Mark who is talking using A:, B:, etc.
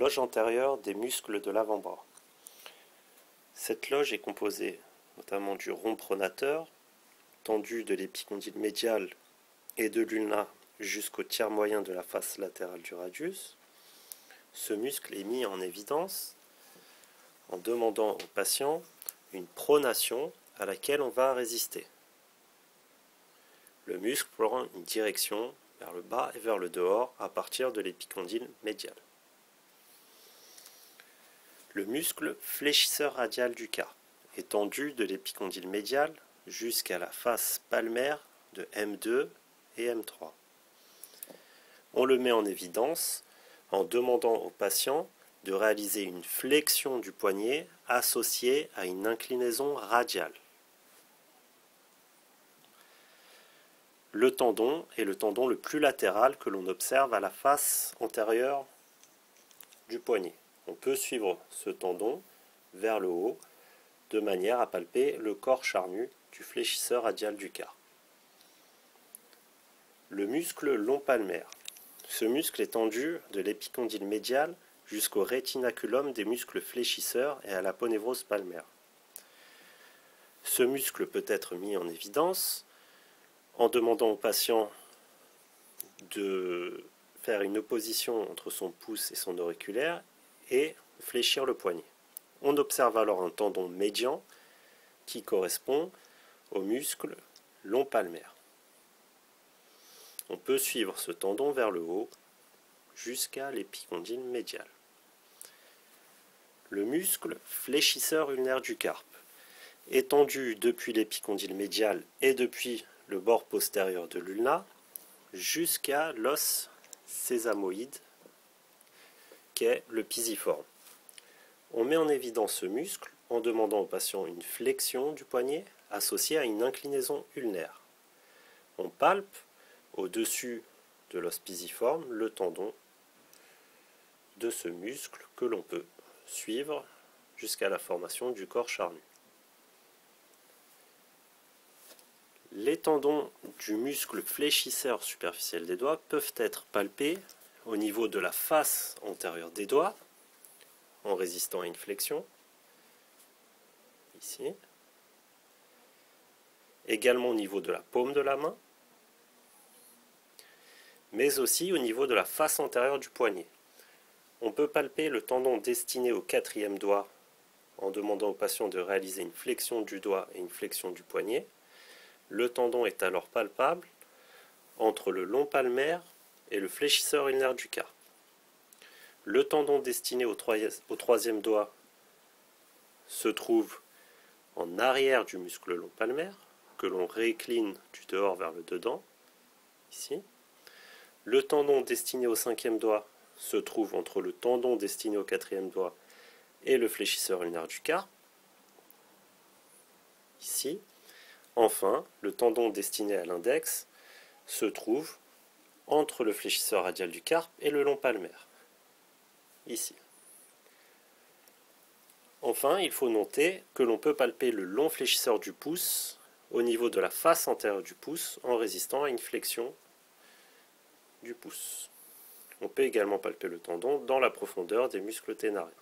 A: loge antérieure des muscles de l'avant-bras. Cette loge est composée notamment du rond pronateur, tendu de l'épicondyle médial et de l'ulna jusqu'au tiers moyen de la face latérale du radius. Ce muscle est mis en évidence en demandant au patient une pronation à laquelle on va résister. Le muscle prend une direction vers le bas et vers le dehors à partir de l'épicondyle médial. Le muscle fléchisseur radial du carpe est tendu de l'épicondyle médial jusqu'à la face palmaire de M2 et M3. On le met en évidence en demandant au patient de réaliser une flexion du poignet associée à une inclinaison radiale. Le tendon est le tendon le plus latéral que l'on observe à la face antérieure du poignet. On peut suivre ce tendon vers le haut de manière à palper le corps charnu du fléchisseur radial du carpe. Le muscle long palmaire. Ce muscle est tendu de l'épicondyle médial jusqu'au rétinaculum des muscles fléchisseurs et à l'aponévrose palmaire. Ce muscle peut être mis en évidence en demandant au patient de faire une opposition entre son pouce et son auriculaire et fléchir le poignet. On observe alors un tendon médian qui correspond au muscle long palmaire. On peut suivre ce tendon vers le haut jusqu'à l'épicondyle médial. Le muscle fléchisseur ulnaire du carpe est tendu depuis l'épicondyle médial et depuis le bord postérieur de l'ulna jusqu'à l'os sésamoïde qu'est le pisiforme. On met en évidence ce muscle en demandant au patient une flexion du poignet associée à une inclinaison ulnaire. On palpe au-dessus de l'os pisiforme le tendon de ce muscle que l'on peut suivre jusqu'à la formation du corps charnu. Les tendons du muscle fléchisseur superficiel des doigts peuvent être palpés au niveau de la face antérieure des doigts en résistant à une flexion, ici, également au niveau de la paume de la main, mais aussi au niveau de la face antérieure du poignet. On peut palper le tendon destiné au quatrième doigt en demandant au patient de réaliser une flexion du doigt et une flexion du poignet. Le tendon est alors palpable entre le long palmaire et le fléchisseur ulnaire du carpe. Le tendon destiné au troisième doigt se trouve en arrière du muscle long palmaire, que l'on récline du dehors vers le dedans, ici. Le tendon destiné au cinquième doigt se trouve entre le tendon destiné au quatrième doigt et le fléchisseur ulnaire du carpe, ici. Enfin, le tendon destiné à l'index se trouve entre le fléchisseur radial du carpe et le long palmaire, ici. Enfin, il faut noter que l'on peut palper le long fléchisseur du pouce au niveau de la face antérieure du pouce en résistant à une flexion du pouce. On peut également palper le tendon dans la profondeur des muscles ténariens.